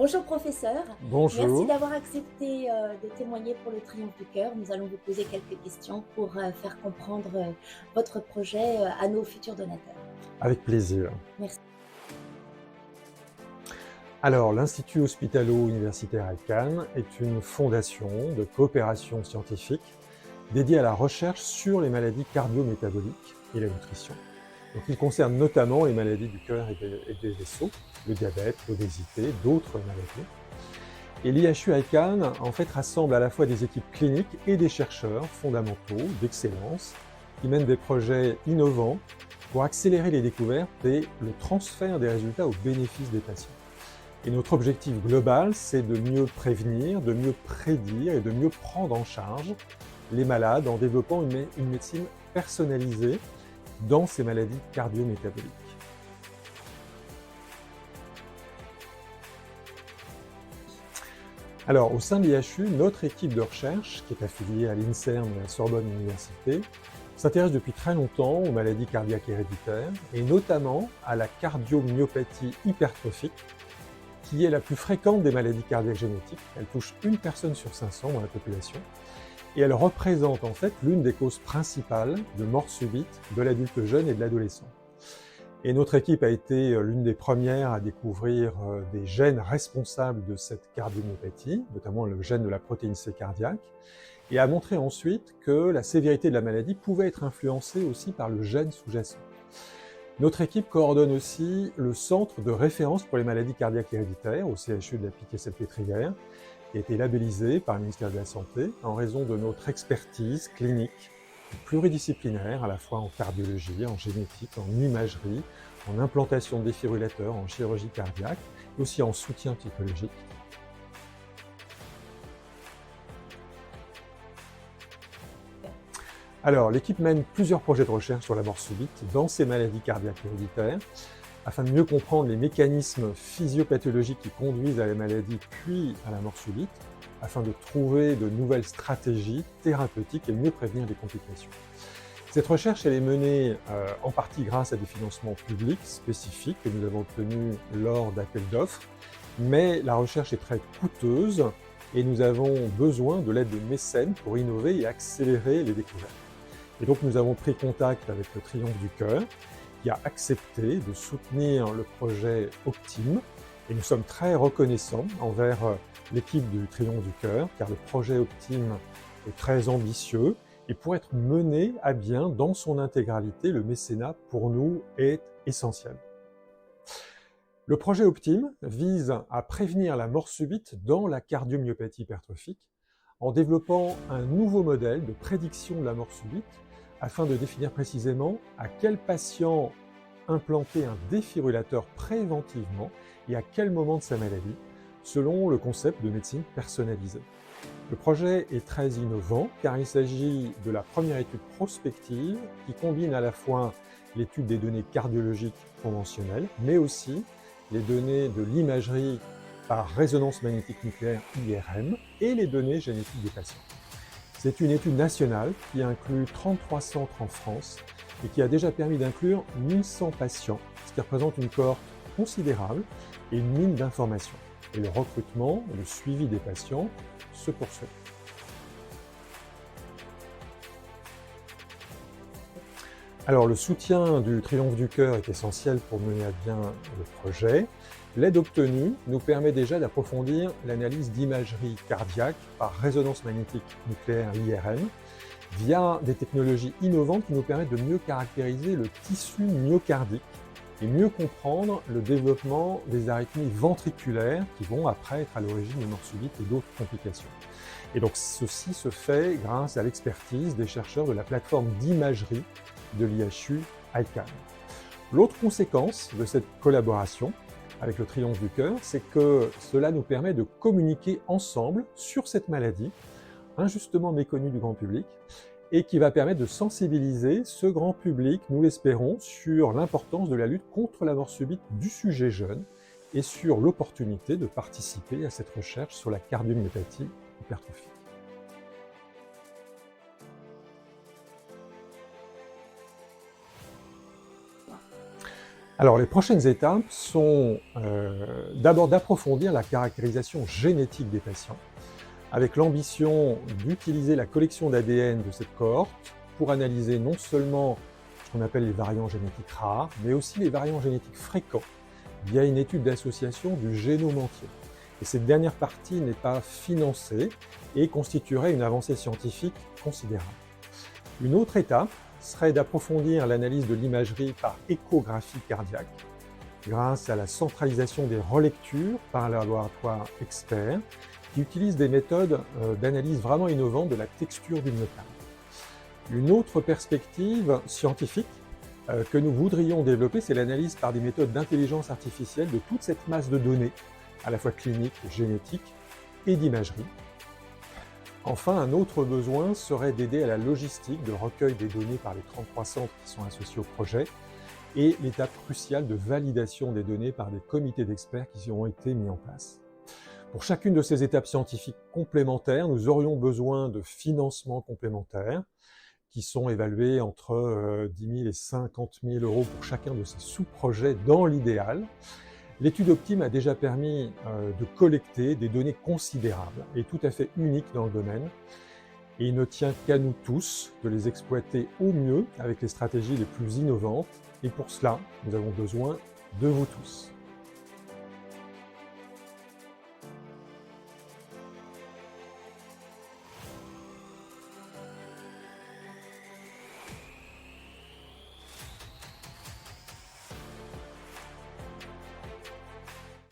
Bonjour professeur, merci Bonjour. d'avoir accepté de témoigner pour le Triomphe du Cœur. Nous allons vous poser quelques questions pour faire comprendre votre projet à nos futurs donateurs. Avec plaisir. Merci. Alors, l'Institut hospitalo-universitaire à Cannes est une fondation de coopération scientifique dédiée à la recherche sur les maladies cardio-métaboliques et la nutrition. Donc, il concerne notamment les maladies du cœur et des vaisseaux, le diabète, l'obésité, d'autres maladies. Et l'IHU à Cannes, en fait, rassemble à la fois des équipes cliniques et des chercheurs fondamentaux d'excellence qui mènent des projets innovants pour accélérer les découvertes et le transfert des résultats au bénéfice des patients. Et notre objectif global, c'est de mieux prévenir, de mieux prédire et de mieux prendre en charge les malades en développant une médecine personnalisée dans ces maladies cardio-métaboliques. Alors, au sein de l'IHU, notre équipe de recherche, qui est affiliée à l'INSERM et à la Sorbonne Université, s'intéresse depuis très longtemps aux maladies cardiaques héréditaires et notamment à la cardiomyopathie hypertrophique, qui est la plus fréquente des maladies cardiaques génétiques. Elle touche une personne sur 500 dans la population et elle représente en fait l'une des causes principales de mort subite de l'adulte jeune et de l'adolescent. Et notre équipe a été l'une des premières à découvrir des gènes responsables de cette cardiomyopathie, notamment le gène de la protéine C cardiaque, et a montré ensuite que la sévérité de la maladie pouvait être influencée aussi par le gène sous-jacent. Notre équipe coordonne aussi le Centre de référence pour les maladies cardiaques héréditaires au CHU de la Pitié-Salpêtrière, qui a été labellisé par le ministère de la Santé en raison de notre expertise clinique pluridisciplinaire, à la fois en cardiologie, en génétique, en imagerie, en implantation de défibrillateurs, en chirurgie cardiaque, et aussi en soutien psychologique. Alors, l'équipe mène plusieurs projets de recherche sur la mort subite dans ces maladies cardiaques héréditaires, afin de mieux comprendre les mécanismes physiopathologiques qui conduisent à la maladie puis à la mort subite, afin de trouver de nouvelles stratégies thérapeutiques et mieux prévenir les complications. Cette recherche, elle est menée en partie grâce à des financements publics spécifiques que nous avons obtenus lors d'appels d'offres, mais la recherche est très coûteuse et nous avons besoin de l'aide de mécènes pour innover et accélérer les découvertes. Et donc nous avons pris contact avec le Triomphe du Cœur, qui a accepté de soutenir le projet Optime, et nous sommes très reconnaissants envers l'équipe du Triomphe du Cœur, car le projet Optime est très ambitieux, et pour être mené à bien dans son intégralité, le mécénat, pour nous, est essentiel. Le projet Optime vise à prévenir la mort subite dans la cardiomyopathie hypertrophique en développant un nouveau modèle de prédiction de la mort subite afin de définir précisément à quel patient implanter un défibrillateur préventivement et à quel moment de sa maladie, selon le concept de médecine personnalisée. Le projet est très innovant car il s'agit de la première étude prospective qui combine à la fois l'étude des données cardiologiques conventionnelles, mais aussi les données de l'imagerie par résonance magnétique nucléaire IRM et les données génétiques des patients. C'est une étude nationale qui inclut 33 centres en France et qui a déjà permis d'inclure 1100 patients, ce qui représente une cohorte considérable et une mine d'informations. Et le recrutement et le suivi des patients se poursuit. Alors, le soutien du Triomphe du Cœur est essentiel pour mener à bien le projet. L'aide obtenue nous permet déjà d'approfondir l'analyse d'imagerie cardiaque par résonance magnétique nucléaire IRM via des technologies innovantes qui nous permettent de mieux caractériser le tissu myocardique et mieux comprendre le développement des arythmies ventriculaires qui vont après être à l'origine de mort subite et d'autres complications. Et donc ceci se fait grâce à l'expertise des chercheurs de la plateforme d'imagerie de l'IHU à Cannes. L'autre conséquence de cette collaboration avec le Triomphe du Cœur, c'est que cela nous permet de communiquer ensemble sur cette maladie, injustement méconnue du grand public, et qui va permettre de sensibiliser ce grand public, nous l'espérons, sur l'importance de la lutte contre la mort subite du sujet jeune et sur l'opportunité de participer à cette recherche sur la cardiomyopathie hypertrophique. Alors, les prochaines étapes sont d'abord d'approfondir la caractérisation génétique des patients, avec l'ambition d'utiliser la collection d'ADN de cette cohorte pour analyser non seulement ce qu'on appelle les variants génétiques rares, mais aussi les variants génétiques fréquents, via une étude d'association du génome entier. Et cette dernière partie n'est pas financée et constituerait une avancée scientifique considérable. Une autre étape serait d'approfondir l'analyse de l'imagerie par échographie cardiaque, grâce à la centralisation des relectures par un laboratoire expert qui utilise des méthodes d'analyse vraiment innovantes de la texture du myocarde. Une autre perspective scientifique que nous voudrions développer, c'est l'analyse par des méthodes d'intelligence artificielle de toute cette masse de données, à la fois cliniques, génétiques et d'imagerie. Enfin, un autre besoin serait d'aider à la logistique de recueil des données par les 33 centres qui sont associés au projet et l'étape cruciale de validation des données par des comités d'experts qui ont été mis en place. Pour chacune de ces étapes scientifiques complémentaires, nous aurions besoin de financements complémentaires qui sont évalués entre 10 000 et 50 000 euros pour chacun de ces sous-projets dans l'idéal. L'étude Optime a déjà permis de collecter des données considérables et tout à fait uniques dans le domaine. Et il ne tient qu'à nous tous de les exploiter au mieux avec les stratégies les plus innovantes. Et pour cela, nous avons besoin de vous tous.